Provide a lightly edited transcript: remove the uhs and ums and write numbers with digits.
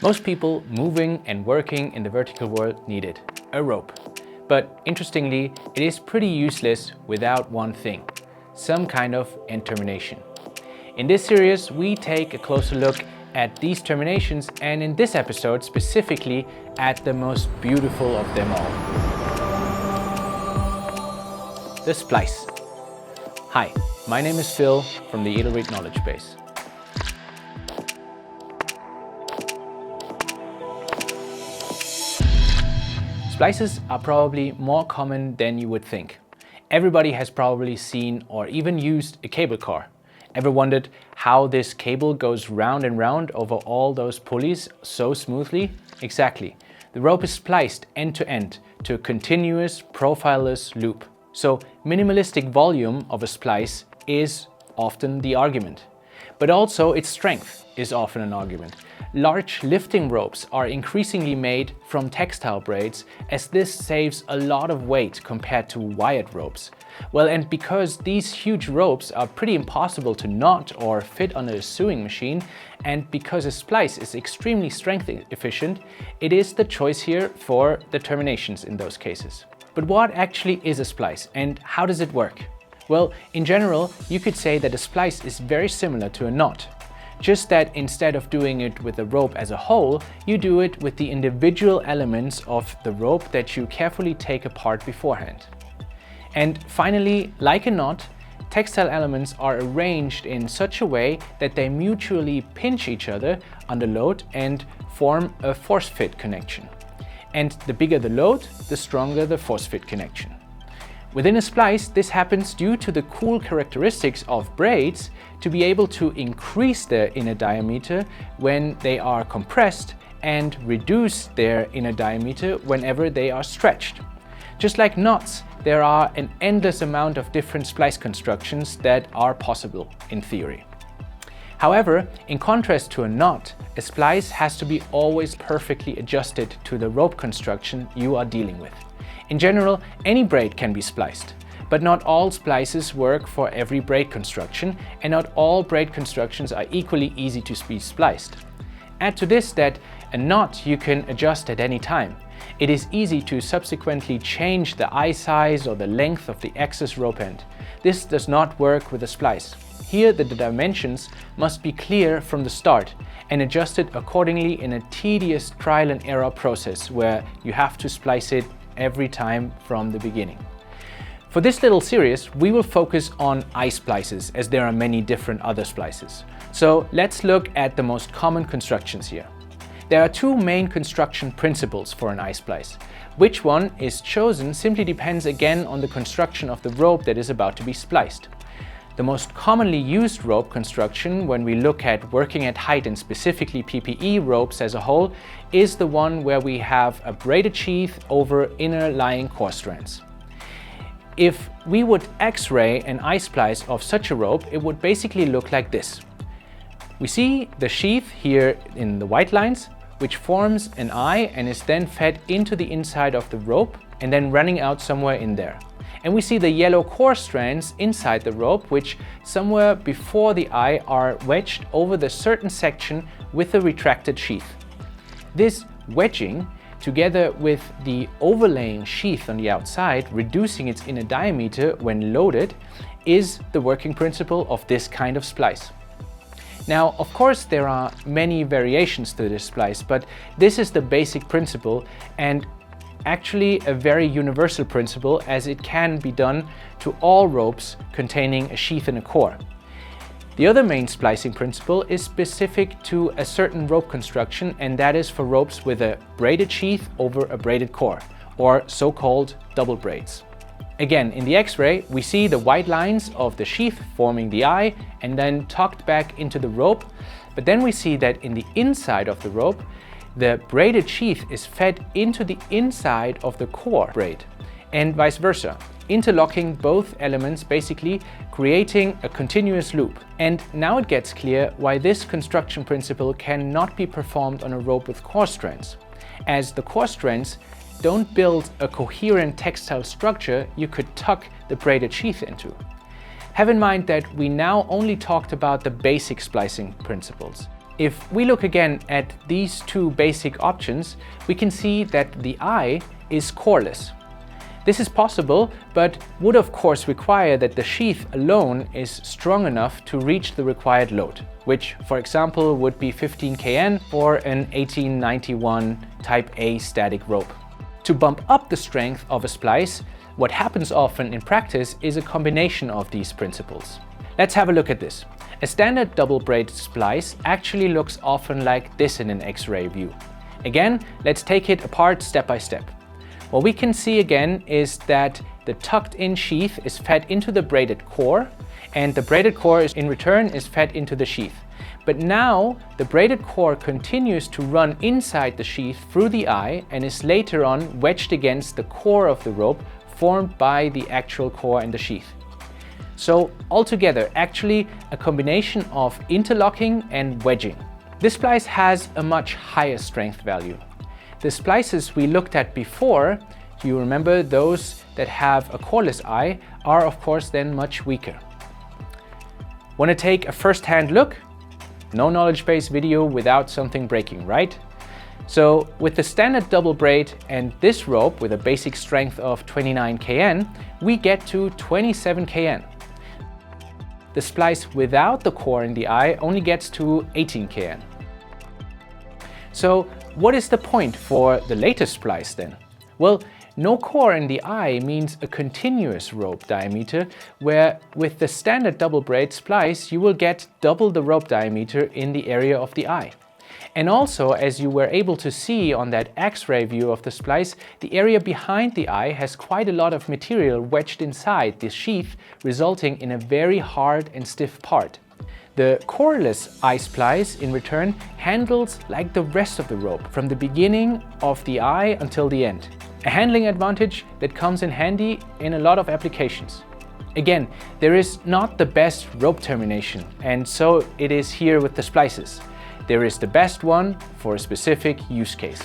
Most people moving and working in the vertical world need it, a rope. But interestingly, it is pretty useless without one thing, some kind of end termination. In this series, we take a closer look at these terminations and in this episode specifically at the most beautiful of them all. The splice. Hi, my name is Phil from the Edelread Knowledge Base. Splices are probably more common than you would think. Everybody has probably seen or even used a cable car. Ever wondered how this cable goes round and round over all those pulleys so smoothly? Exactly. The rope is spliced end to end to a continuous profileless loop. So minimalistic volume of a splice is often the argument. But also its strength is often an argument. Large lifting ropes are increasingly made from textile braids, as this saves a lot of weight compared to wired ropes. Well, and because these huge ropes are pretty impossible to knot or fit on a sewing machine, and because a splice is extremely strength efficient, it is the choice here for the terminations in those cases. But what actually is a splice and how does it work? Well, in general, you could say that a splice is very similar to a knot. Just that instead of doing it with the rope as a whole, you do it with the individual elements of the rope that you carefully take apart beforehand. And finally, like a knot, textile elements are arranged in such a way that they mutually pinch each other under load and form a force-fit connection. And the bigger the load, the stronger the force-fit connection. Within a splice, this happens due to the cool characteristics of braids to be able to increase their inner diameter when they are compressed and reduce their inner diameter whenever they are stretched. Just like knots, there are an endless amount of different splice constructions that are possible in theory. However, in contrast to a knot, a splice has to be always perfectly adjusted to the rope construction you are dealing with. In general, any braid can be spliced, but not all splices work for every braid construction, and not all braid constructions are equally easy to be spliced. Add to this that a knot you can adjust at any time. It is easy to subsequently change the eye size or the length of the excess rope end. This does not work with a splice. Here the dimensions must be clear from the start and adjusted accordingly in a tedious trial and error process where you have to splice it every time from the beginning. For this little series, we will focus on eye splices as there are many different other splices. So let's look at the most common constructions here. There are two main construction principles for an eye splice. Which one is chosen simply depends again on the construction of the rope that is about to be spliced. The most commonly used rope construction when we look at working at height and specifically PPE ropes as a whole is the one where we have a braided sheath over inner lying core strands. If we would X-ray an eye splice of such a rope, it would basically look like this. We see the sheath here in the white lines, which forms an eye and is then fed into the inside of the rope and then running out somewhere in there. And we see the yellow core strands inside the rope, which somewhere before the eye are wedged over the certain section with the retracted sheath. This wedging, together with the overlaying sheath on the outside, reducing its inner diameter when loaded, is the working principle of this kind of splice. Now, of course, there are many variations to this splice, but this is the basic principle and actually a very universal principle as it can be done to all ropes containing a sheath and a core. The other main splicing principle is specific to a certain rope construction, and that is for ropes with a braided sheath over a braided core, or so-called double braids. Again, in the X-ray, we see the white lines of the sheath forming the eye and then tucked back into the rope, but then we see that in the inside of the rope, the braided sheath is fed into the inside of the core braid and vice versa, interlocking both elements, basically creating a continuous loop. And now it gets clear why this construction principle cannot be performed on a rope with core strands, as the core strands don't build a coherent textile structure you could tuck the braided sheath into. Have in mind that we now only talked about the basic splicing principles. If we look again at these two basic options, we can see that the eye is coreless. This is possible, but would of course require that the sheath alone is strong enough to reach the required load, which for example would be 15 kN or an 1891 Type A static rope. To bump up the strength of a splice, what happens often in practice is a combination of these principles. Let's have a look at this. A standard double braid splice actually looks often like this in an X-ray view. Again, let's take it apart step by step. What we can see again is that the tucked in sheath is fed into the braided core, and the braided core in return is fed into the sheath. But now the braided core continues to run inside the sheath through the eye and is later on wedged against the core of the rope formed by the actual core and the sheath. So altogether, actually a combination of interlocking and wedging. This splice has a much higher strength value. The splices we looked at before, you remember those that have a coreless eye, are of course then much weaker. Want to take a first-hand look? No knowledge base video without something breaking, right? So with the standard double braid and this rope with a basic strength of 29 kN, we get to 27 kN. The splice without the core in the eye only gets to 18 kN. So what is the point for the latest splice then? Well, no core in the eye means a continuous rope diameter, where with the standard double braid splice you will get double the rope diameter in the area of the eye. And also, as you were able to see on that X-ray view of the splice, the area behind the eye has quite a lot of material wedged inside the sheath, resulting in a very hard and stiff part. The coreless eye splice, in return, handles like the rest of the rope, from the beginning of the eye until the end. A handling advantage that comes in handy in a lot of applications. Again, there is not the best rope termination, and so it is here with the splices. There is the best one for a specific use case.